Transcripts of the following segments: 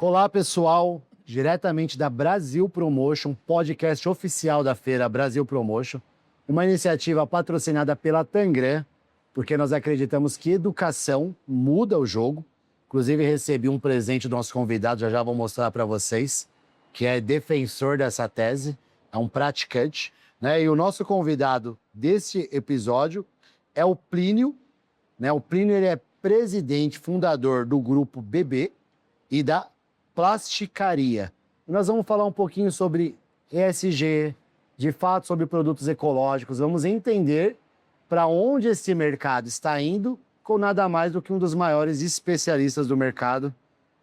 Olá, pessoal, diretamente da Brasil Promotion, podcast oficial da feira Brasil Promotion, uma iniciativa patrocinada pela Tangram, porque nós acreditamos que educação muda o jogo. Inclusive, recebi um presente do nosso convidado, já vou mostrar para vocês, que é defensor dessa tese, é um praticante, né? E o nosso convidado desse episódio é o Plínio, né? O Plínio, ele é presidente, fundador do grupo BB e da Plasticaria. Nós vamos falar um pouquinho sobre ESG, de fato sobre produtos ecológicos, vamos entender para onde esse mercado está indo, com nada mais do que um dos maiores especialistas do mercado.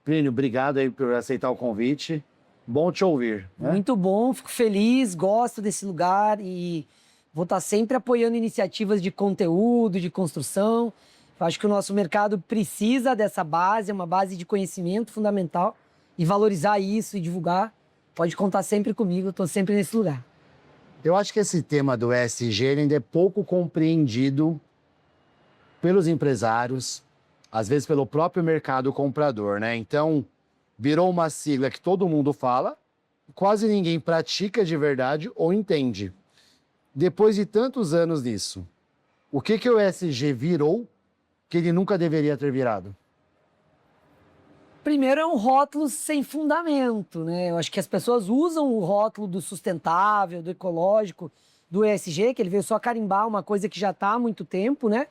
Plínio, obrigado aí por aceitar o convite. Bom te ouvir. Né? Muito bom, fico feliz, gosto desse lugar e vou estar sempre apoiando iniciativas de conteúdo, de construção. Eu acho que o nosso mercado precisa dessa base, é uma base de conhecimento fundamental, e valorizar isso e divulgar. Pode contar sempre comigo, estou sempre nesse lugar. Eu acho que esse tema do ESG ele ainda é pouco compreendido pelos empresários, às vezes pelo próprio mercado comprador, né? Então, virou uma sigla que todo mundo fala, quase ninguém pratica de verdade ou entende. Depois de tantos anos nisso, o que o ESG virou que ele nunca deveria ter virado? Primeiro, é um rótulo sem fundamento, né? Eu acho que as pessoas usam o rótulo do sustentável, do ecológico, do ESG, que ele veio só carimbar uma coisa que já está há muito tempo, né?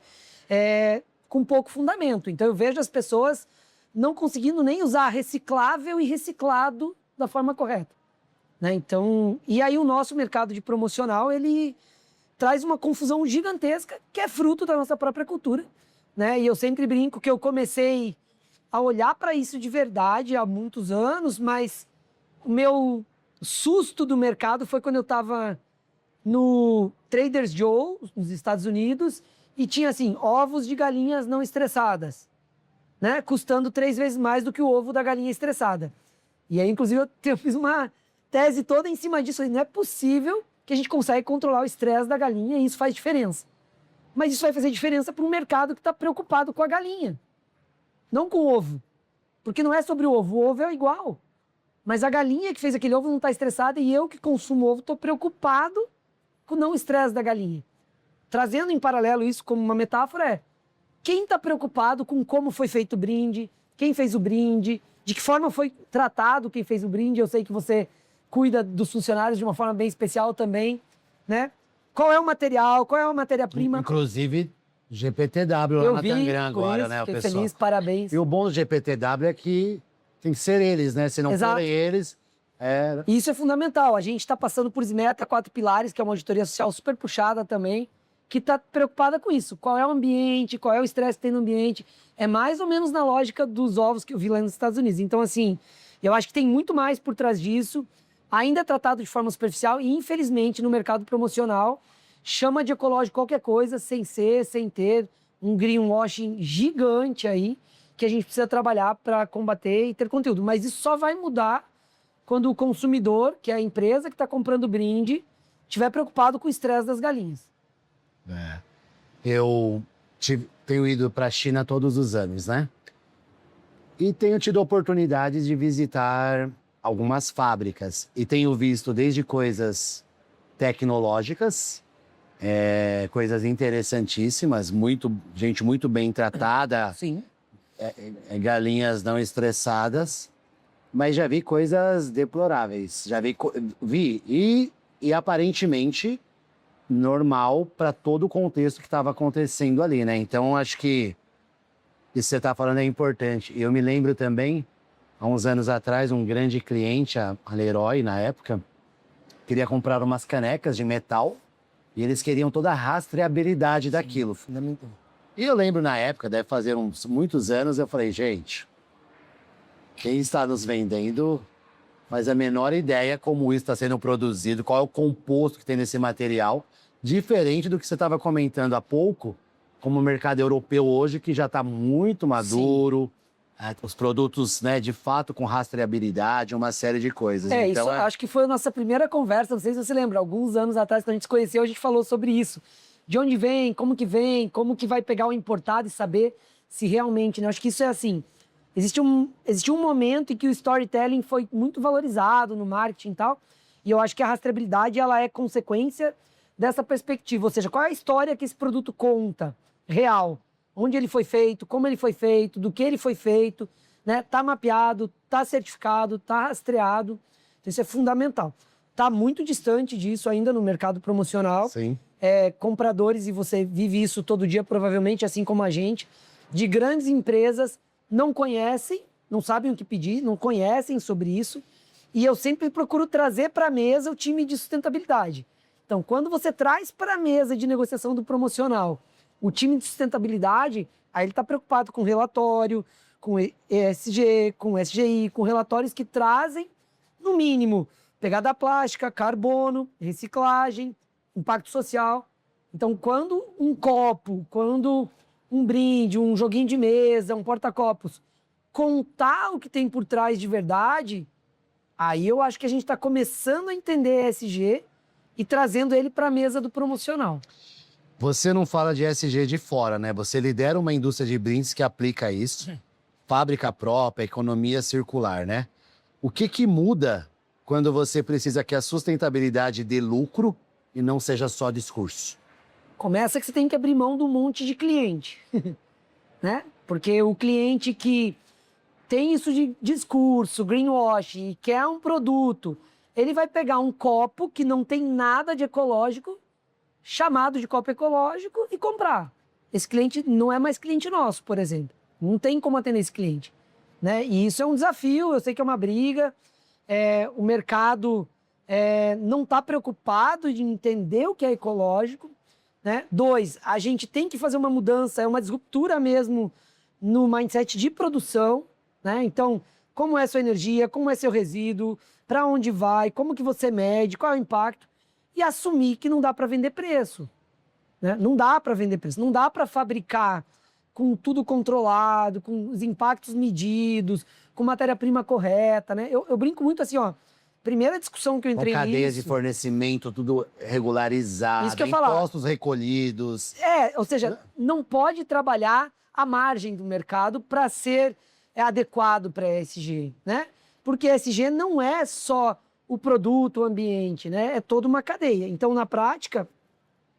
Com pouco fundamento. Então, eu vejo as pessoas não conseguindo nem usar reciclável e reciclado da forma correta, né? Então, e aí o nosso mercado de promocional, ele traz uma confusão gigantesca, que é fruto da nossa própria cultura, né? E eu sempre brinco que eu comecei a olhar para isso de verdade há muitos anos, mas o meu susto do mercado foi quando eu estava no Trader Joe, nos Estados Unidos, e tinha assim, ovos de galinhas não estressadas, né? Custando 3 vezes mais do que o ovo da galinha estressada. E aí, inclusive, eu fiz uma tese toda em cima disso. Não é possível que a gente consiga controlar o estresse da galinha e isso faz diferença. Mas isso vai fazer diferença para um mercado que está preocupado com a galinha, não com o ovo. Porque não é sobre o ovo é igual. Mas a galinha que fez aquele ovo não está estressada e eu que consumo ovo estou preocupado com o não estresse da galinha. Trazendo em paralelo isso como uma metáfora quem está preocupado com como foi feito o brinde, quem fez o brinde, de que forma foi tratado quem fez o brinde. Eu sei que você cuida dos funcionários de uma forma bem especial também, né? Qual é o material, qual é a matéria-prima? Inclusive, GPTW lá na Tangram agora, isso, né, fiquei pessoal? feliz, parabéns. E o bom do GPTW é que tem que ser eles, né? Se não Exato. forem eles... Isso é fundamental. A gente está passando por SMETA 4 Pilares, que é uma auditoria social super puxada também, que está preocupada com isso. Qual é o ambiente, qual é o estresse que tem no ambiente. É mais ou menos na lógica dos ovos que eu vi lá nos Estados Unidos. Então, assim, eu acho que tem muito mais por trás disso. Ainda é tratado de forma superficial e, infelizmente, no mercado promocional, chama de ecológico qualquer coisa, sem ser, sem ter um greenwashing gigante aí, que a gente precisa trabalhar para combater e ter conteúdo. Mas isso só vai mudar quando o consumidor, que é a empresa que está comprando o brinde, estiver preocupado com o estresse das galinhas. Eu tenho ido para a China todos os anos, né? E tenho tido oportunidades de visitar algumas fábricas. E tenho visto desde coisas tecnológicas, coisas interessantíssimas, gente muito bem tratada. Sim. Galinhas não estressadas, mas já vi coisas deploráveis. Já vi e aparentemente normal para todo o contexto que estava acontecendo ali, né? Então, acho que isso que você está falando é importante. Eu me lembro também, há uns anos atrás, um grande cliente, a Leroy, na época, queria comprar umas canecas de metal e eles queriam toda a rastreabilidade daquilo. Fundamental. E eu lembro na época, deve fazer muitos anos, eu falei, gente, quem está nos vendendo faz a menor ideia como isso está sendo produzido, qual é o composto que tem nesse material, diferente do que você estava comentando há pouco, como o mercado europeu hoje, que já está muito maduro, os produtos, né, de fato, com rastreabilidade, uma série de coisas. Então, acho que foi a nossa primeira conversa, não sei se você lembra, alguns anos atrás, quando a gente se conheceu, a gente falou sobre isso. De onde vem, como que vai pegar o importado e saber se realmente, né? Acho que isso é assim, existiu um momento em que o storytelling foi muito valorizado no marketing e tal, e eu acho que a rastreabilidade ela é consequência dessa perspectiva, ou seja, qual é a história que esse produto conta, real, onde ele foi feito, como ele foi feito, do que ele foi feito, né? Tá mapeado, tá certificado, tá rastreado, então isso é fundamental. Tá muito distante disso ainda no mercado promocional. Sim. Compradores, e você vive isso todo dia, provavelmente, assim como a gente, de grandes empresas não conhecem, não sabem o que pedir, não conhecem sobre isso. E eu sempre procuro trazer para a mesa o time de sustentabilidade. Então, quando você traz para a mesa de negociação do promocional o time de sustentabilidade, aí ele está preocupado com relatório, com ESG, com SGI, com relatórios que trazem, no mínimo, pegada plástica, carbono, reciclagem, impacto social. Então, quando um copo, quando um brinde, um joguinho de mesa, um porta-copos, contar o que tem por trás de verdade, aí eu acho que a gente está começando a entender ESG e trazendo ele para a mesa do promocional. Você não fala de ESG de fora, né? Você lidera uma indústria de brindes que aplica isso, fábrica própria, economia circular, né? O que muda quando você precisa que a sustentabilidade dê lucro e não seja só discurso? Começa que você tem que abrir mão de um monte de cliente, né? Porque o cliente que tem isso de discurso, greenwashing, e quer um produto, ele vai pegar um copo que não tem nada de ecológico, chamado de copo ecológico, e comprar. Esse cliente não é mais cliente nosso, por exemplo. Não tem como atender esse cliente, né? E isso é um desafio, eu sei que é uma briga. O mercado não está preocupado de entender o que é ecológico, né? 2, a gente tem que fazer uma mudança, é uma disruptura mesmo no mindset de produção, né? Então, como é a sua energia, como é seu resíduo, para onde vai, como que você mede, qual é o impacto, e assumir que não dá para vender preço, né? Não dá para vender preço, não dá para fabricar com tudo controlado, com os impactos medidos, com matéria-prima correta, né? Eu brinco muito assim, ó, primeira discussão que eu entrei Com cadeias nisso, de fornecimento, tudo regularizado, isso que eu ia falar. impostos recolhidos. Ou seja, não pode trabalhar à margem do mercado para ser adequado para ESG, né? Porque ESG não é só o produto, o ambiente, né? É toda uma cadeia. Então, na prática,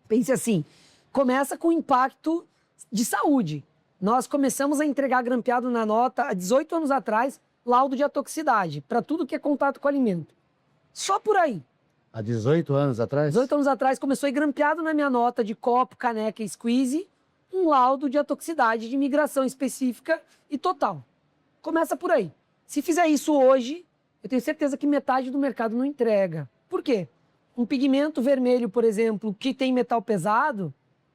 pense assim, começa com o impacto de saúde. Nós começamos a entregar grampeado na nota há 18 anos atrás, laudo de atoxicidade, para tudo que é contato com alimento. Só por aí. Há 18 anos atrás? 18 anos atrás começou a ir grampeado na minha nota de copo, caneca e squeeze, um laudo de atoxicidade de migração específica e total. Começa por aí. Se fizer isso hoje, eu tenho certeza que metade do mercado não entrega. Por quê? Um pigmento vermelho, por exemplo, que tem metal pesado,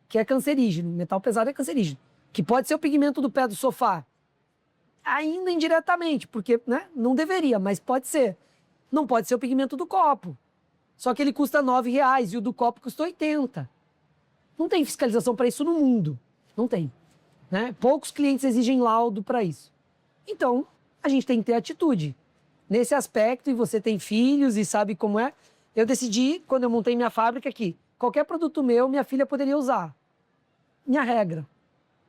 que é cancerígeno. Metal pesado é cancerígeno. Que pode ser o pigmento do pé do sofá. Ainda indiretamente, porque né, não deveria, mas pode ser. Não pode ser o pigmento do copo. Só que ele custa R$9 e o do copo custa 80. Não tem fiscalização para isso no mundo. Não tem. Né? Poucos clientes exigem laudo para isso. Então, a gente tem que ter atitude. Nesse aspecto, e você tem filhos e sabe como é, eu decidi, quando eu montei minha fábrica, que qualquer produto meu, minha filha poderia usar. Minha regra.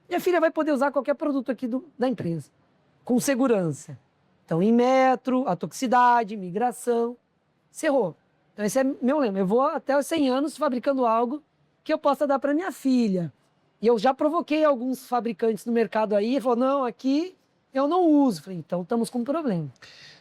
Minha filha vai poder usar qualquer produto aqui da empresa, com segurança. Então, em metro, atoxicidade, migração, cerrou. Então, esse é meu lema. Eu vou até os 100 anos fabricando algo que eu possa dar para minha filha. E eu já provoquei alguns fabricantes no mercado aí, e falou, não, aqui eu não uso. Falei, então estamos com um problema.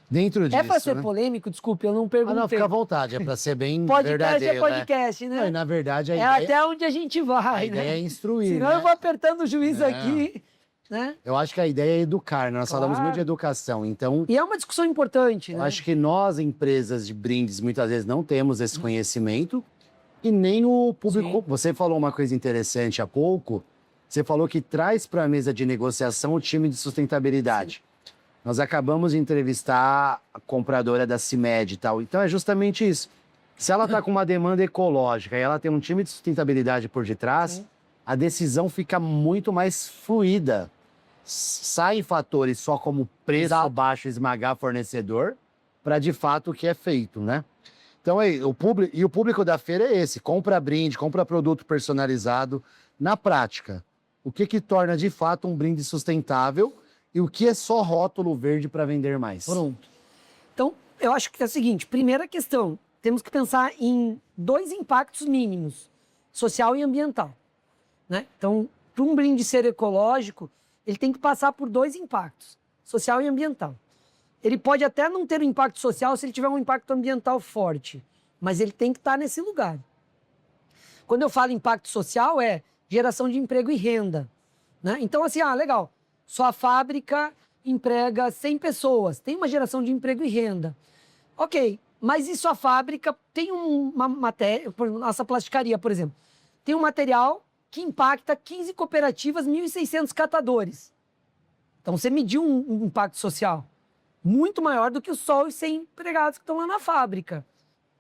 Dentro disso, É para ser né? polêmico? Desculpe, eu não perguntei. Não, fica à vontade, é para ser bem Podcast verdadeiro, é podcast, né? Não, e na verdade, a É ideia, até onde a gente vai, a ideia né? é instruir, Senão né? eu vou apertando o juiz Não. aqui, né? Eu acho que a ideia é educar, né? Nós falamos Claro. muito de educação, então... E é uma discussão importante, Eu né? acho que nós, empresas de brindes, muitas vezes não temos esse conhecimento e nem o público. Sim. Você falou uma coisa interessante há pouco. Você falou que traz para a mesa de negociação o time de sustentabilidade. Sim. Nós acabamos de entrevistar a compradora da CIMED e tal. Então é justamente isso. Se ela está com uma demanda ecológica e ela tem um time de sustentabilidade por detrás, Sim. a decisão fica muito mais fluida. Saem fatores só como preço Exato. baixo esmagar fornecedor para de fato o que é feito, né? Então o público da feira é esse, compra brinde, compra produto personalizado. Na prática, o que torna de fato um brinde sustentável E o que é só rótulo verde para vender mais? Pronto. Então, eu acho que é o seguinte, primeira questão, temos que pensar em 2 impactos mínimos, social e ambiental, né? Então, para um brinde ser ecológico, ele tem que passar por 2 impactos, social e ambiental. Ele pode até não ter um impacto social se ele tiver um impacto ambiental forte, mas ele tem que estar nesse lugar. Quando eu falo impacto social, é geração de emprego e renda, né? Então, assim, legal, sua fábrica emprega 100 pessoas, tem uma geração de emprego e renda. Ok, mas e sua fábrica tem uma matéria, nossa plasticaria, por exemplo, tem um material que impacta 15 cooperativas, 1.600 catadores. Então, você mediu um impacto social muito maior do que só os 100 empregados que estão lá na fábrica.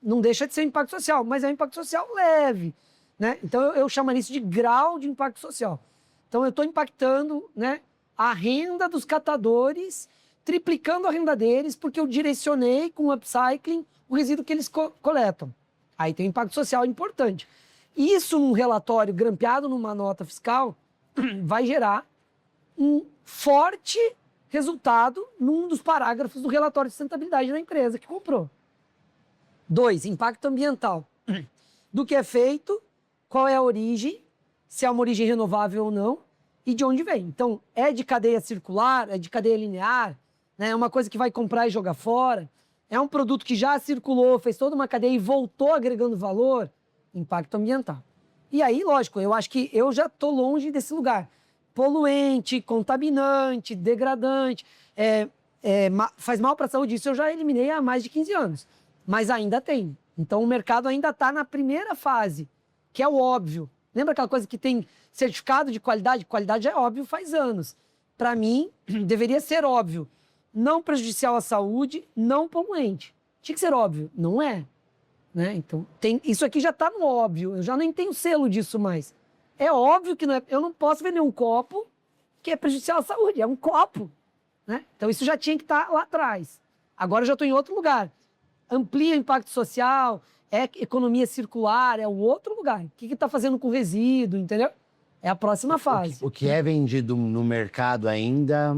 Não deixa de ser um impacto social, mas é um impacto social leve, né? Então, eu chamaria isso de grau de impacto social. Então, eu estou impactando, né, a renda dos catadores, triplicando a renda deles, porque eu direcionei com o upcycling o resíduo que eles coletam. Aí tem um impacto social importante. Isso, num relatório grampeado numa nota fiscal, vai gerar um forte resultado num dos parágrafos do relatório de sustentabilidade da empresa que comprou. 2, impacto ambiental. Do que é feito, qual é a origem, se é uma origem renovável ou não, e de onde vem. Então, é de cadeia circular, é de cadeia linear, né? É uma coisa que vai comprar e jogar fora, é um produto que já circulou, fez toda uma cadeia e voltou agregando valor, impacto ambiental. E aí, lógico, eu acho que eu já estou longe desse lugar. Poluente, contaminante, degradante, faz mal para a saúde, isso eu já eliminei há mais de 15 anos. Mas ainda tem. Então, o mercado ainda está na primeira fase, que é o óbvio. Lembra aquela coisa que tem certificado de qualidade? Qualidade é óbvio faz anos. Para mim, deveria ser óbvio. Não prejudicial à saúde, não poluente. Tinha que ser óbvio. Não é. Né? Então, isso aqui já está no óbvio. Eu já nem tenho selo disso mais. É óbvio que não é. Eu não posso vender um copo que é prejudicial à saúde. É um copo. Né? Então, isso já tinha que estar lá atrás. Agora eu já estou em outro lugar. Amplia o impacto social, é economia circular, é o outro lugar. O que está fazendo com o resíduo, entendeu? É a próxima fase. O que é vendido no mercado ainda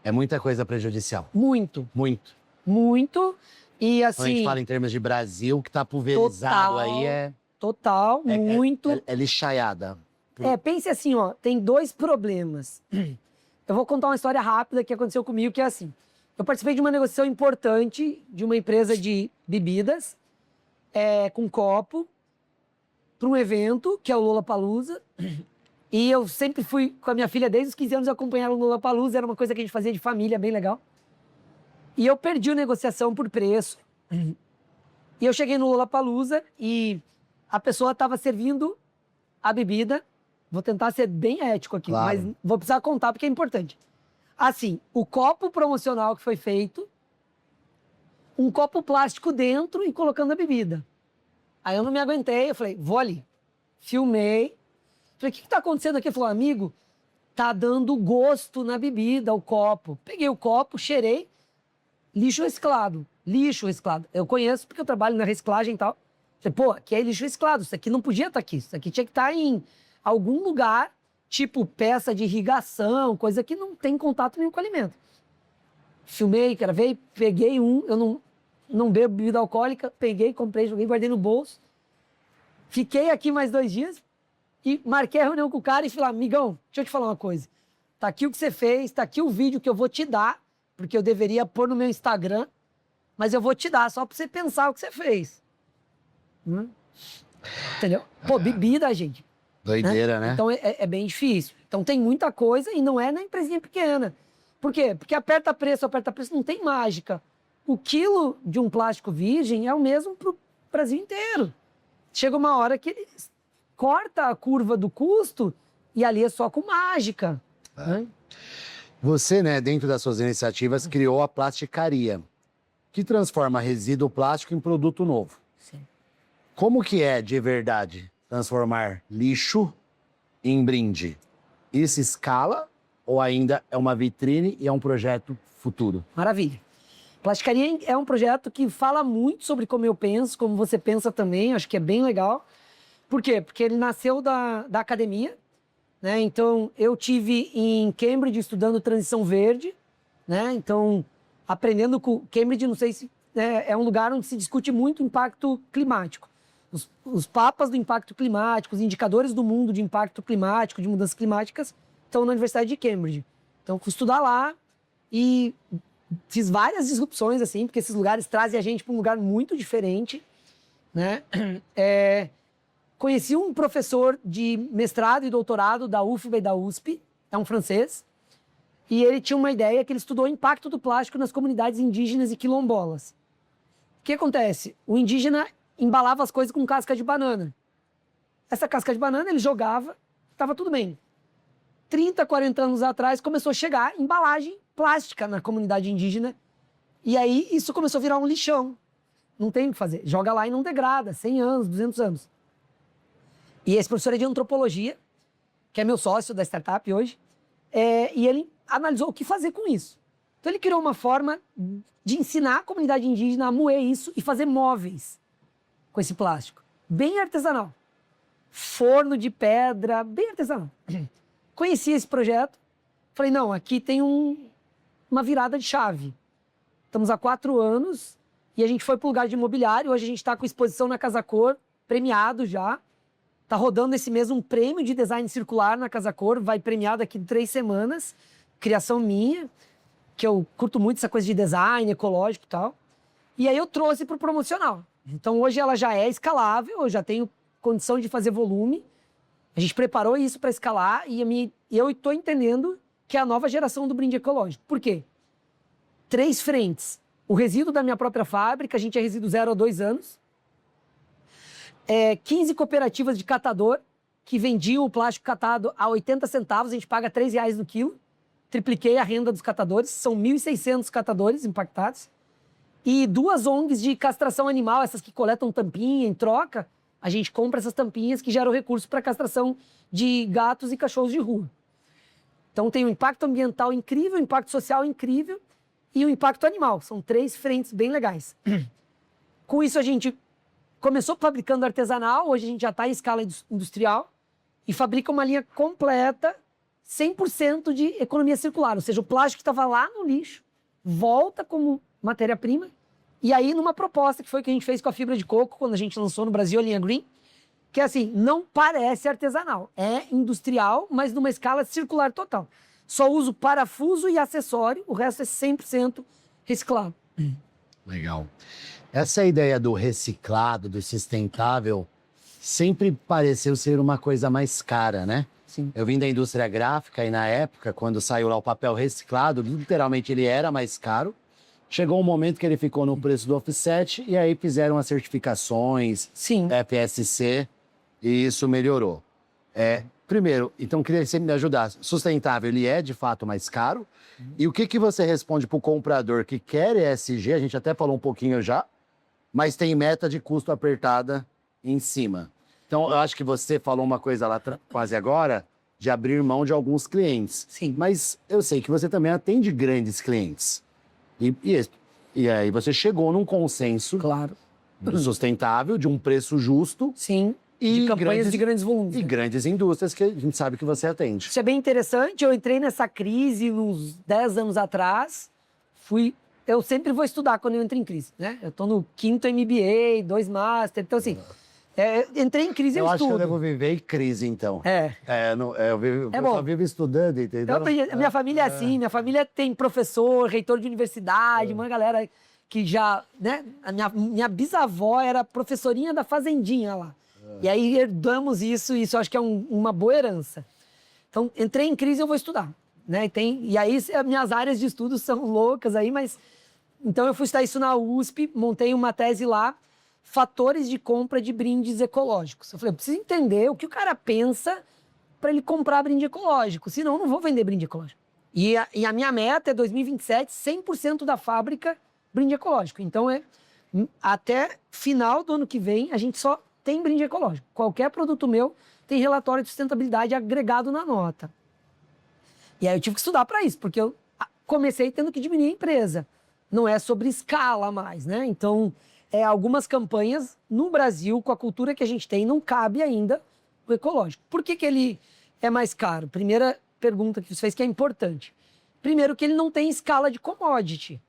é muita coisa prejudicial. Muito. Muito. Muito. E assim... Quando a gente fala em termos de Brasil, que está pulverizado total, aí Total, muito. É lixaiada. Pense assim, ó, tem 2 problemas. Eu vou contar uma história rápida que aconteceu comigo, que é assim. Eu participei de uma negociação importante de uma empresa de bebidas, com copo, para um evento, que é o Lollapalooza. E eu sempre fui com a minha filha, desde os 15 anos, eu acompanhava o Lollapalooza, era uma coisa que a gente fazia de família, bem legal. E eu perdi a negociação por preço. E eu cheguei no Lollapalooza e a pessoa estava servindo a bebida. Vou tentar ser bem ético aqui, Claro. mas vou precisar contar porque é importante. Assim, o copo promocional que foi feito, um copo plástico dentro e colocando a bebida. Aí eu não me aguentei, eu falei, vou ali. Filmei. Falei, o que está acontecendo aqui? Ele falou, amigo, tá dando gosto na bebida, o copo. Peguei o copo, cheirei, lixo reciclado. Lixo reciclado. Eu conheço porque eu trabalho na reciclagem e tal. Falei, pô, aqui é lixo reciclado, isso aqui não podia estar aqui. Isso aqui tinha que estar em algum lugar, tipo peça de irrigação, coisa que não tem contato nenhum com o alimento. Filmei, gravei, peguei eu não bebo bebida alcoólica, peguei, comprei, joguei, guardei no bolso. Fiquei aqui mais 2 dias e marquei a reunião com o cara e falei, amigão, deixa eu te falar uma coisa. Tá aqui o que você fez, tá aqui o vídeo que eu vou te dar, porque eu deveria pôr no meu Instagram, mas eu vou te dar só pra você pensar o que você fez. Entendeu? Pô, bebida, gente. Doideira, né? Então é bem difícil. Então tem muita coisa e não é na empresinha pequena. Por quê? Porque aperta preço, não tem mágica. O quilo de um plástico virgem é o mesmo pro Brasil inteiro. Chega uma hora que ele corta a curva do custo e ali é só com mágica. Né? Você, né, dentro das suas iniciativas, criou a Plasticaria, que transforma resíduo plástico em produto novo. Sim. Como que é, de verdade, transformar lixo em brinde? Isso escala ou ainda é uma vitrine e é um projeto futuro? Maravilha. Plasticaria é um projeto que fala muito sobre como eu penso, como você pensa também, acho que é bem legal. Por quê? Porque ele nasceu da academia, né? Então, eu tive em Cambridge estudando transição verde, né? Então, aprendendo com Cambridge, não sei se é um lugar onde se discute muito o impacto climático. Os papas do impacto climático, os indicadores do mundo de impacto climático, de mudanças climáticas, estão na Universidade de Cambridge. Então, fui estudar lá e fiz várias disrupções, assim, porque esses lugares trazem a gente para um lugar muito diferente, né? Conheci um professor de mestrado e doutorado da UFBA e da USP, é um francês, e ele tinha uma ideia que ele estudou o impacto do plástico nas comunidades indígenas e quilombolas. O que acontece? O indígena embalava as coisas com casca de banana. Essa casca de banana ele jogava, estava tudo bem. 30, 40 anos atrás começou a chegar embalagem plástica na comunidade indígena, e aí isso começou a virar um lixão. Não tem o que fazer. Joga lá e não degrada. 100 anos, 200 anos. E esse professor é de antropologia, que é meu sócio da startup hoje, e ele analisou o que fazer com isso. Então ele criou uma forma de ensinar a comunidade indígena a moer isso e fazer móveis com esse plástico. Bem artesanal. Forno de pedra, bem artesanal. Conheci esse projeto, falei, não, aqui tem uma virada de chave. Estamos há 4 anos e a gente foi para o lugar de imobiliário, hoje a gente está com exposição na Casa Cor, premiado já. Está rodando esse mês um prêmio de design circular na Casa Cor, vai premiar daqui 3 semanas, criação minha, que eu curto muito essa coisa de design, ecológico e tal. E aí eu trouxe para o promocional. Então hoje ela já é escalável, eu já tenho condição de fazer volume. A gente preparou isso para escalar e eu estou entendendo que é a nova geração do brinde ecológico. Por quê? 3 frentes. O resíduo da minha própria fábrica, a gente é resíduo 0 a 2 anos. 15 cooperativas de catador que vendiam o plástico catado a 80 centavos, a gente paga R$3 no quilo. Tripliquei a renda dos catadores, são 1.600 catadores impactados. E 2 ONGs de castração animal, essas que coletam tampinha em troca, a gente compra essas tampinhas que geram recursos para castração de gatos e cachorros de rua. Então tem um impacto ambiental incrível, um impacto social incrível e um impacto animal. São 3 frentes bem legais. Com isso a gente começou fabricando artesanal, hoje a gente já está em escala industrial e fabrica uma linha completa, 100% de economia circular. Ou seja, o plástico que estava lá no lixo volta como matéria-prima. E aí, numa proposta que foi que a gente fez com a fibra de coco, quando a gente lançou no Brasil a linha Green, que é assim, não parece artesanal. É industrial, mas numa escala circular total. Só uso parafuso e acessório, o resto é 100% reciclado. Legal. Essa ideia do reciclado, do sustentável, sempre pareceu ser uma coisa mais cara, né? Sim. Eu vim da indústria gráfica e na época, quando saiu lá o papel reciclado, literalmente ele era mais caro. Chegou um momento que ele ficou no preço do offset e aí fizeram as certificações, Sim. FSC, e isso melhorou. Primeiro, então queria que você me ajudasse. Sustentável, ele é de fato mais caro? E o que você responde para o comprador que quer ESG? A gente até falou um pouquinho já, mas tem meta de custo apertada em cima. Então, eu acho que você falou uma coisa lá quase agora, de abrir mão de alguns clientes. Sim. Mas eu sei que você também atende grandes clientes. E aí você chegou num consenso Claro. do sustentável, de um preço justo. Sim. E de campanhas de grandes volumes. E grandes indústrias que a gente sabe que você atende. Isso é bem interessante. Eu entrei nessa crise uns 10 anos atrás. Eu sempre vou estudar quando eu entro em crise, né? Eu tô no 5º MBA, 2 Master. Então, assim, entrei em crise, eu acho estudo. que eu devo viver em crise, então. Eu bom. só vivo estudando, entendeu? Então, minha família é assim. Minha família tem professor, reitor de universidade, uma galera que já... né? A minha bisavó era professorinha da fazendinha lá. E aí herdamos isso, e isso eu acho que é uma boa herança. Então, entrei em crise, eu vou estudar, né? E aí, minhas áreas de estudo são loucas aí, mas... Então, eu fui estudar isso na USP, montei uma tese lá, fatores de compra de brindes ecológicos. Eu falei, eu preciso entender o que o cara pensa para ele comprar brinde ecológico, senão eu não vou vender brinde ecológico. E a minha meta é 2027, 100% da fábrica brinde ecológico. Então, até final do ano que vem, a gente só tem brinde ecológico. Qualquer produto meu tem relatório de sustentabilidade agregado na nota. E aí eu tive que estudar para isso, porque eu comecei tendo que diminuir a empresa. Não é sobre escala mais, né? Então, algumas campanhas no Brasil, com a cultura que a gente tem, não cabe ainda o ecológico. Por que ele é mais caro? Primeira pergunta que você fez que é importante. Primeiro que ele não tem escala de commodity,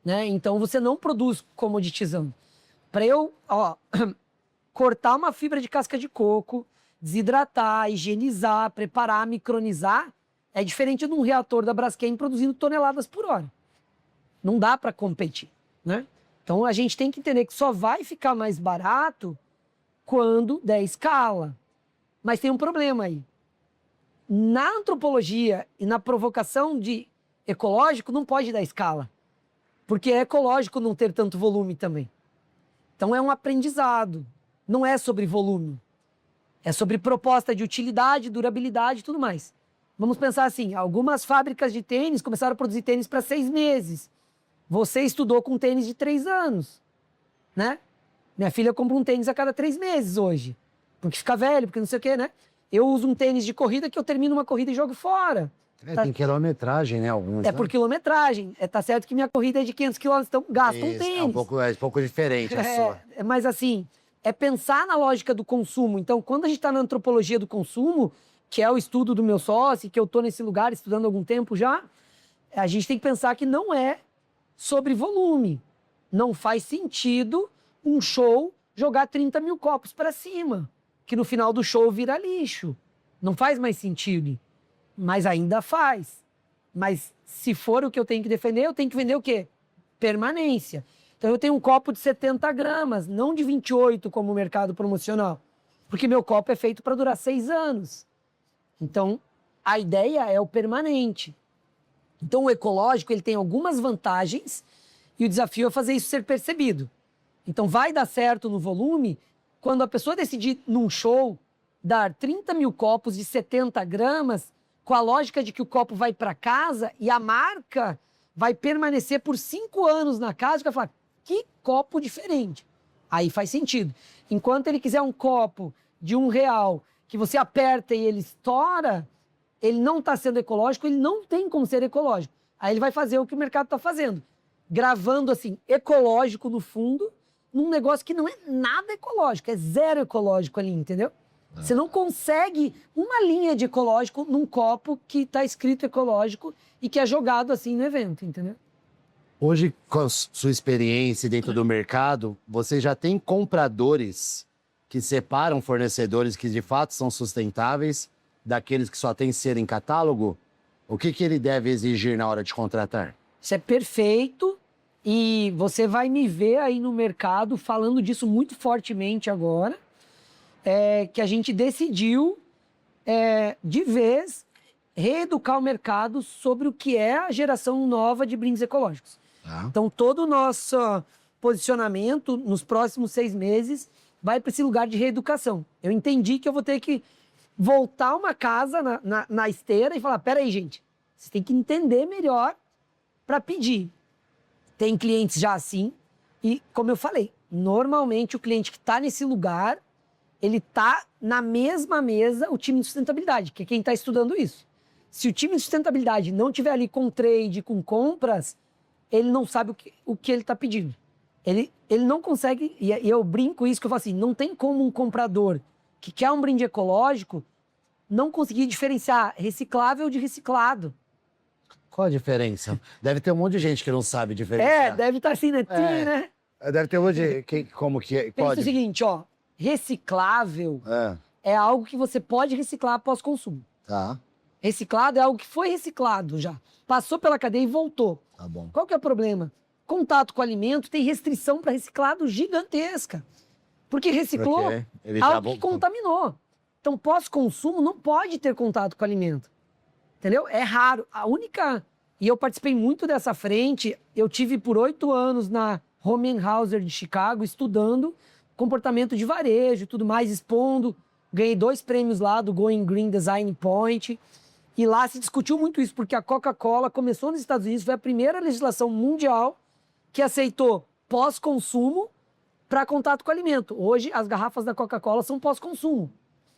né? Então você não produz commoditizando. Para eu, cortar uma fibra de casca de coco, desidratar, higienizar, preparar, micronizar, é diferente de um reator da Braskem produzindo toneladas por hora. Não dá para competir, né? Então a gente tem que entender que só vai ficar mais barato quando der escala. Mas tem um problema aí. Na antropologia e na provocação de ecológico não pode dar escala, porque é ecológico não ter tanto volume também. Então é um aprendizado, não é sobre volume, é sobre proposta de utilidade, durabilidade e tudo mais. Vamos pensar assim, algumas fábricas de tênis começaram a produzir tênis para 6 meses. Você estudou com tênis de 3 anos, né? Minha filha compra um tênis a cada 3 meses hoje, porque fica velho, porque não sei o quê, né? Eu uso um tênis de corrida que eu termino uma corrida e jogo fora. Tem quilometragem, né? Alguns, É por quilometragem. Tá certo que minha corrida é de 500 quilômetros, então gasta um tênis. É um pouco diferente a sua. Mas assim, é pensar na lógica do consumo. Então, quando a gente está na antropologia do consumo, que é o estudo do meu sócio, que eu estou nesse lugar estudando há algum tempo já, a gente tem que pensar que não é sobre volume. Não faz sentido um show jogar 30 mil copos para cima, que no final do show vira lixo. Não faz mais sentido. Mas ainda faz. Mas se for o que eu tenho que defender, eu tenho que vender o quê? Permanência. Então eu tenho um copo de 70 gramas, não de 28 como o mercado promocional. Porque meu copo é feito para durar 6 anos. Então a ideia é o permanente. Então o ecológico ele tem algumas vantagens e o desafio é fazer isso ser percebido. Então vai dar certo no volume quando a pessoa decidir num show dar 30 mil copos de 70 gramas com a lógica de que o copo vai para casa e a marca vai permanecer por 5 anos na casa e vai falar, que copo diferente. Aí faz sentido. Enquanto ele quiser um copo de R$1 que você aperta e ele estoura, ele não está sendo ecológico, ele não tem como ser ecológico. Aí ele vai fazer o que o mercado está fazendo. Gravando assim, ecológico no fundo, num negócio que não é nada ecológico, é zero ecológico ali, entendeu? Você não consegue uma linha de ecológico num copo que está escrito ecológico e que é jogado assim no evento, entendeu? Hoje, com a sua experiência dentro do mercado, você já tem compradores que separam fornecedores que de fato são sustentáveis daqueles que só têm ser em catálogo? O que ele deve exigir na hora de contratar? Isso é perfeito e você vai me ver aí no mercado falando disso muito fortemente agora. Que a gente decidiu, de vez, reeducar o mercado sobre o que é a geração nova de brindes ecológicos. Então, todo o nosso posicionamento nos próximos 6 meses vai para esse lugar de reeducação. Eu entendi que eu vou ter que voltar uma casa na esteira e falar, peraí, gente, vocês têm que entender melhor para pedir. Tem clientes já assim e, como eu falei, normalmente o cliente que está nesse lugar ele está na mesma mesa o time de sustentabilidade, que é quem está estudando isso. Se o time de sustentabilidade não estiver ali com trade, com compras, ele não sabe o que ele está pedindo. Ele não consegue, e eu brinco isso, que eu falo assim, não tem como um comprador que quer um brinde ecológico não conseguir diferenciar reciclável de reciclado. Qual a diferença? Deve ter um monte de gente que não sabe diferenciar. Deve estar assim, né? Né? Deve ter um monte de... Como que é? Pensa o seguinte, reciclável é algo que você pode reciclar após consumo. Tá. Reciclado é algo que foi reciclado já. Passou pela cadeia e voltou. Tá bom. Qual que é o problema? Contato com alimento tem restrição para reciclado gigantesca. Porque reciclou algo que contaminou. Então, pós-consumo não pode ter contato com alimento. Entendeu? É raro. A única... E eu participei muito dessa frente. Eu tive por 8 anos na Hohenhauser de Chicago, estudando comportamento de varejo e tudo mais, expondo. Ganhei 2 prêmios lá do Going Green Design Point. E lá se discutiu muito isso, porque a Coca-Cola começou nos Estados Unidos, foi a primeira legislação mundial que aceitou pós-consumo para contato com alimento. Hoje, as garrafas da Coca-Cola são pós-consumo.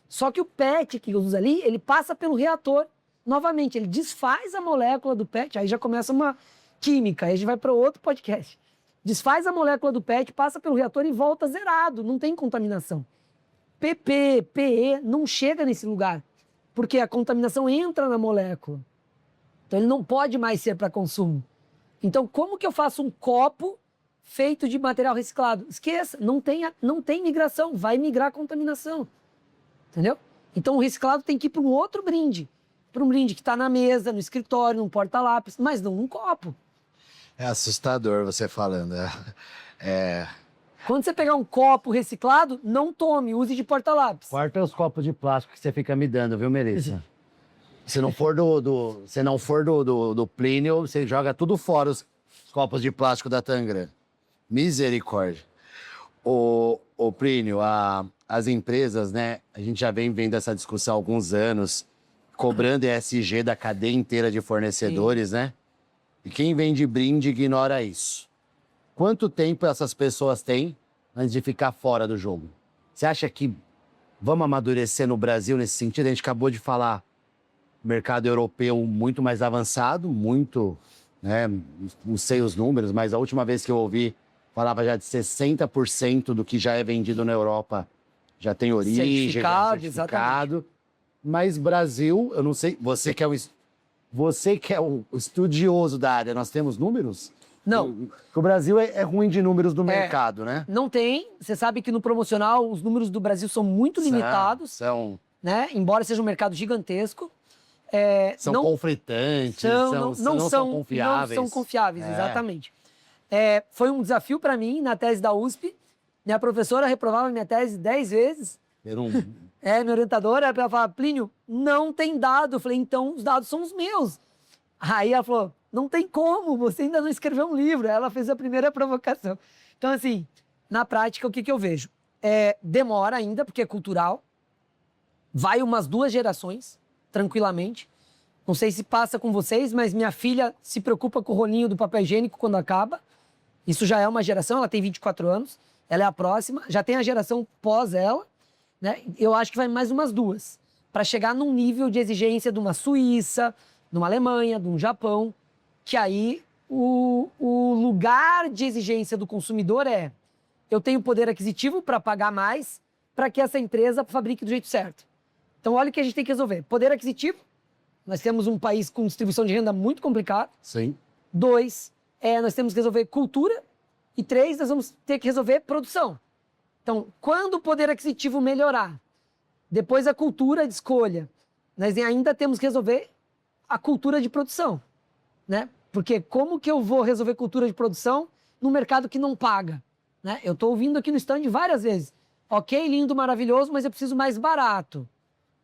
Só que o PET que usa ali, ele passa pelo reator novamente. Ele desfaz a molécula do PET, aí já começa uma química, aí a gente vai para outro podcast. Desfaz a molécula do PET, passa pelo reator e volta zerado, não tem contaminação. PP, PE não chega nesse lugar, Porque a contaminação entra na molécula. Então ele não pode mais ser para consumo. Então como que eu faço um copo feito de material reciclado? Esqueça, não tem migração, vai migrar a contaminação. Entendeu? Então o reciclado tem que ir para um outro brinde. Para um brinde que está na mesa, no escritório, num porta-lápis, mas não num copo. É assustador você falando. Quando você pegar um copo reciclado, não tome, use de porta-lápis. Corta os copos de plástico que você fica me dando, viu, Melissa? Se não for do Plínio, você joga tudo fora os copos de plástico da Tangram. Misericórdia. Ô Plínio, as empresas, né? A gente já vem vendo essa discussão há alguns anos, cobrando ESG da cadeia inteira de fornecedores, né? E quem vende brinde ignora isso. Quanto tempo essas pessoas têm antes de ficar fora do jogo? Você acha que vamos amadurecer no Brasil nesse sentido? A gente acabou de falar mercado europeu muito mais avançado, muito, né? Não sei os números, mas a última vez que eu ouvi falava já de 60% do que já é vendido na Europa já tem origem, Certificado, certificado. Mas Brasil, eu não sei, você que é um estudioso da área, nós temos números? Não. O Brasil é ruim de números do mercado, né? Não tem. Você sabe que no promocional os números do Brasil são muito limitados, São né? Embora seja um mercado gigantesco. conflitantes, não são confiáveis. Não são confiáveis, exatamente. Foi um desafio para mim na tese da USP. Minha professora reprovava minha tese 10 vezes. Minha orientadora, ela falava, Plínio, não tem dado. Eu falei, então os dados são os meus. Aí ela falou, não tem como, você ainda não escreveu um livro. Ela fez a primeira provocação. Então, assim, na prática, o que eu vejo? Demora ainda, porque é cultural. Vai umas 2 gerações, tranquilamente. Não sei se passa com vocês, mas minha filha se preocupa com o rolinho do papel higiênico quando acaba. Isso já é uma geração, ela tem 24 anos. Ela é a próxima. Já tem a geração pós ela, né? Eu acho que vai mais umas 2. Para chegar num nível de exigência de uma Suíça, de uma Alemanha, de um Japão, que aí o lugar de exigência do consumidor eu tenho poder aquisitivo para pagar mais para que essa empresa fabrique do jeito certo. Então, olha o que a gente tem que resolver. Poder aquisitivo, nós temos um país com distribuição de renda muito complicado. Sim. 2, nós temos que resolver cultura. E 3, nós vamos ter que resolver produção. Então, quando o poder aquisitivo melhorar, depois a cultura de escolha, nós ainda temos que resolver a cultura de produção, né? Porque como que eu vou resolver cultura de produção num mercado que não paga, né? Eu estou ouvindo aqui no stand várias vezes. Ok, lindo, maravilhoso, mas eu preciso mais barato,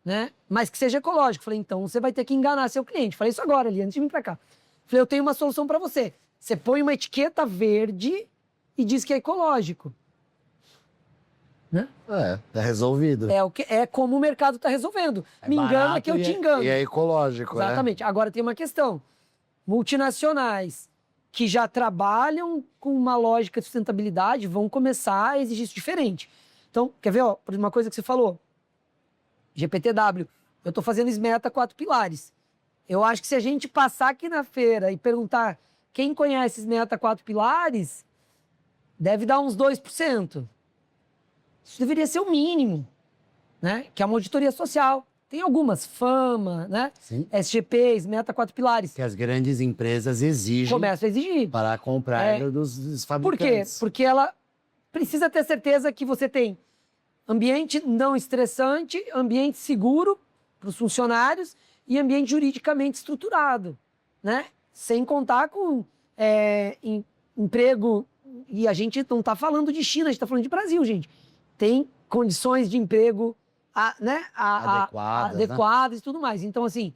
né? Mas que seja ecológico. Falei, então você vai ter que enganar seu cliente. Falei isso agora ali, antes de vir para cá. Falei, eu tenho uma solução para você. Você põe uma etiqueta verde e diz que é ecológico. Né? Tá resolvido. É como o mercado está resolvendo. Me engana que eu te engano. E é ecológico, exatamente. Né? Agora tem uma questão. Multinacionais que já trabalham com uma lógica de sustentabilidade vão começar a exigir isso diferente. Então, quer ver? Por uma coisa que você falou. GPTW. Eu estou fazendo SMETA 4 pilares. Eu acho que se a gente passar aqui na feira e perguntar quem conhece SMETA 4 pilares, deve dar uns 2%. Isso deveria ser o mínimo, né? Que é uma auditoria social. Tem algumas, Fama, né? Sim. SGPs, Meta 4 Pilares. Que as grandes empresas exigem. Começam a exigir. Para comprar dos fabricantes. Por quê? Porque ela precisa ter certeza que você tem ambiente não estressante, ambiente seguro para os funcionários e ambiente juridicamente estruturado, né? Sem contar com emprego. E a gente não está falando de China, a gente está falando de Brasil, gente. Tem condições de emprego adequadas e tudo mais. Então, assim,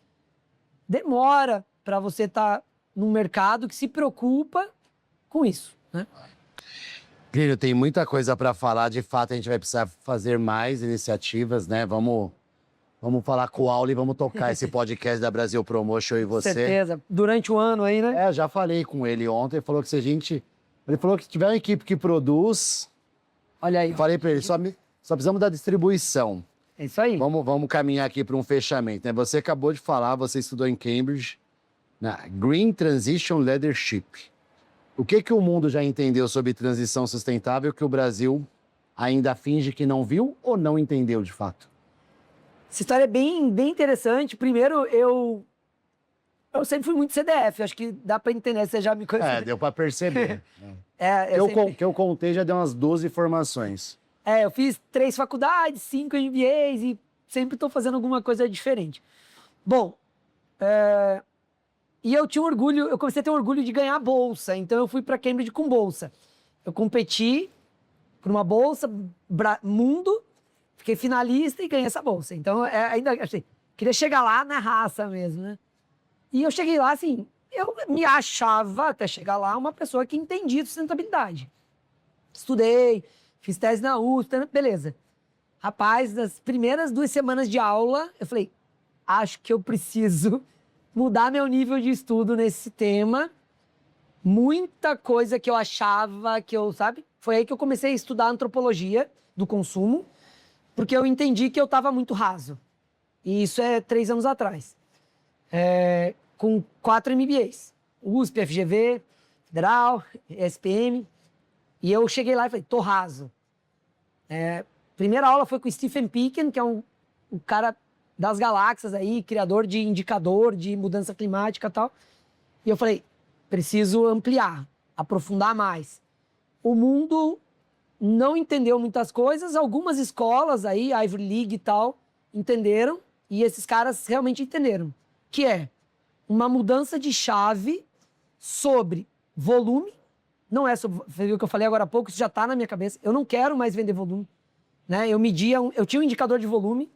demora para você estar num mercado que se preocupa com isso, né? Plínio, tem muita coisa para falar. De fato, a gente vai precisar fazer mais iniciativas, né? Vamos falar com o Auli, vamos tocar esse podcast da Brasil Promotion e você. Certeza. Durante o ano aí, né? Eu já falei com ele ontem, ele falou que se a gente... Ele falou que se tiver uma equipe que produz... Olha aí. Falei para ele, só precisamos da distribuição. É isso aí. Vamos caminhar aqui para um fechamento, né? Você acabou de falar, você estudou em Cambridge, na Green Transition Leadership. O que o mundo já entendeu sobre transição sustentável que o Brasil ainda finge que não viu ou não entendeu de fato? Essa história é bem interessante. Primeiro, eu sempre fui muito CDF. Acho que dá para entender, você já me conhece. Deu para perceber. sempre... eu contei já deu umas 12 formações. Eu fiz 3 faculdades, 5 MBAs e sempre estou fazendo alguma coisa diferente. Bom, e eu tinha orgulho, eu comecei a ter orgulho de ganhar bolsa, então eu fui para Cambridge com bolsa. Eu competi por uma bolsa mundo, fiquei finalista e ganhei essa bolsa. Então, ainda assim, queria chegar lá na raça mesmo, né? E eu cheguei lá, assim, eu me achava, até chegar lá, uma pessoa que entendia de sustentabilidade. Estudei, fiz tese na USP, beleza. Rapaz, nas primeiras 2 semanas de aula, eu falei, acho que eu preciso mudar meu nível de estudo nesse tema. Muita coisa que eu achava que eu, sabe? Foi aí que eu comecei a estudar antropologia do consumo, porque eu entendi que eu estava muito raso. E isso é 3 anos atrás. Com 4 MBAs. USP, FGV, Federal, SPM. E eu cheguei lá e falei, tô raso. Primeira aula foi com o Stephen Picken, que é um cara das galáxias aí, criador de indicador de mudança climática e tal. E eu falei, preciso ampliar, aprofundar mais. O mundo não entendeu muitas coisas, algumas escolas aí, Ivy League e tal, entenderam, e esses caras realmente entenderam, que é uma mudança de chave sobre volume, não é sobre o que eu falei agora há pouco, isso já está na minha cabeça, eu não quero mais vender volume, né? Eu tinha um indicador de volume,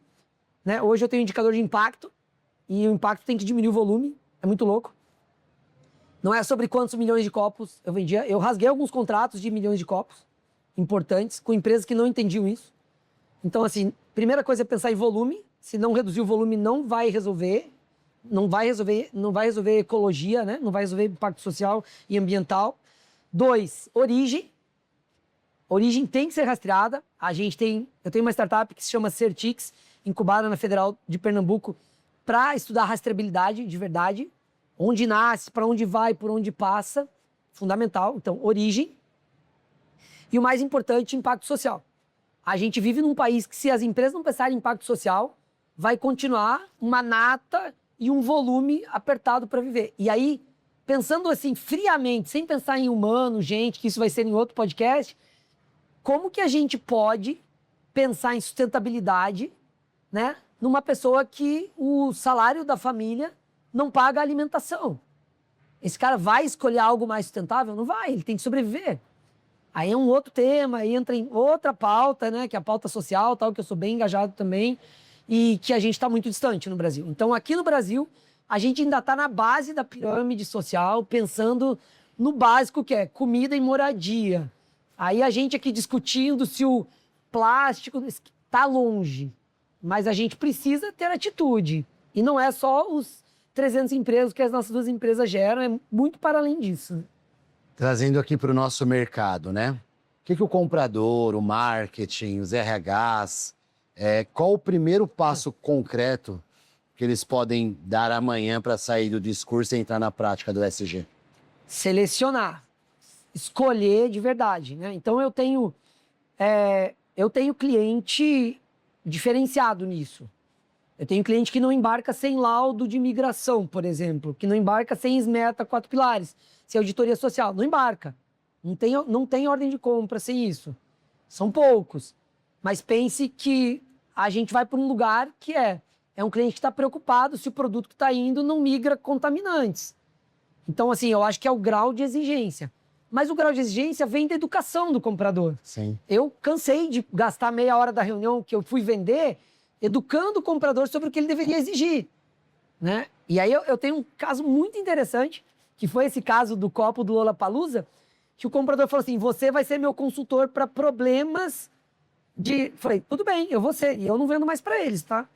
né? Hoje eu tenho um indicador de impacto, e o impacto tem que diminuir o volume, é muito louco. Não é sobre quantos milhões de copos eu vendia. Eu rasguei alguns contratos de milhões de copos importantes com empresas que não entendiam isso. Então, assim, primeira coisa é pensar em volume. Se não reduzir o volume, não vai resolver ecologia, né? Não vai resolver impacto social e ambiental. 2, origem. Origem tem que ser rastreada. Eu tenho uma startup que se chama Certix, incubada na Federal de Pernambuco, para estudar rastreabilidade de verdade. Onde nasce, para onde vai, por onde passa. Fundamental. Então, origem. E o mais importante, impacto social. A gente vive num país que, se as empresas não pensarem em impacto social, vai continuar uma nata e um volume apertado para viver. E aí, pensando assim, friamente, sem pensar em humano, gente, que isso vai ser em outro podcast, como que a gente pode pensar em sustentabilidade, né, numa pessoa que o salário da família não paga a alimentação? Esse cara vai escolher algo mais sustentável? Não vai, ele tem que sobreviver. Aí é um outro tema, aí entra em outra pauta, né, que é a pauta social, tal, que eu sou bem engajado também, e que a gente está muito distante no Brasil. Então, aqui no Brasil, a gente ainda está na base da pirâmide social, pensando no básico, que é comida e moradia. Aí a gente aqui discutindo se o plástico está longe, mas a gente precisa ter atitude. E não é só os 300 empregos que as nossas 2 empresas geram, é muito para além disso. Trazendo aqui para o nosso mercado, né? O que o comprador, o marketing, os RHs, qual o primeiro passo concreto que eles podem dar amanhã para sair do discurso e entrar na prática do ESG? Selecionar, escolher de verdade, né? Então eu tenho cliente diferenciado nisso. Eu tenho cliente que não embarca sem laudo de migração, por exemplo, que não embarca sem SMETA 4 pilares, sem auditoria social, não embarca. Não tem ordem de compra sem isso. São poucos. Mas pense que a gente vai para um lugar que é um cliente que está preocupado se o produto que está indo não migra contaminantes. Então, assim, eu acho que é o grau de exigência. Mas o grau de exigência vem da educação do comprador. Sim. Eu cansei de gastar meia hora da reunião que eu fui vender educando o comprador sobre o que ele deveria exigir, né? E aí eu tenho um caso muito interessante, que foi esse caso do copo do Lollapalooza, que o comprador falou assim, você vai ser meu consultor para problemas de... Falei, tudo bem, eu vou ser. E eu não vendo mais para eles, tá?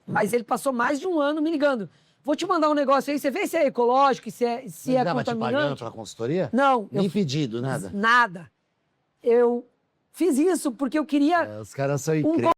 Mas ele passou mais de 1 ano me ligando. Vou te mandar um negócio aí, você vê se é ecológico, se é Tava contaminante. te pagando pela consultoria? Não. Nem pedido, nada? Nada. Eu fiz isso porque eu queria... Os caras são incríveis.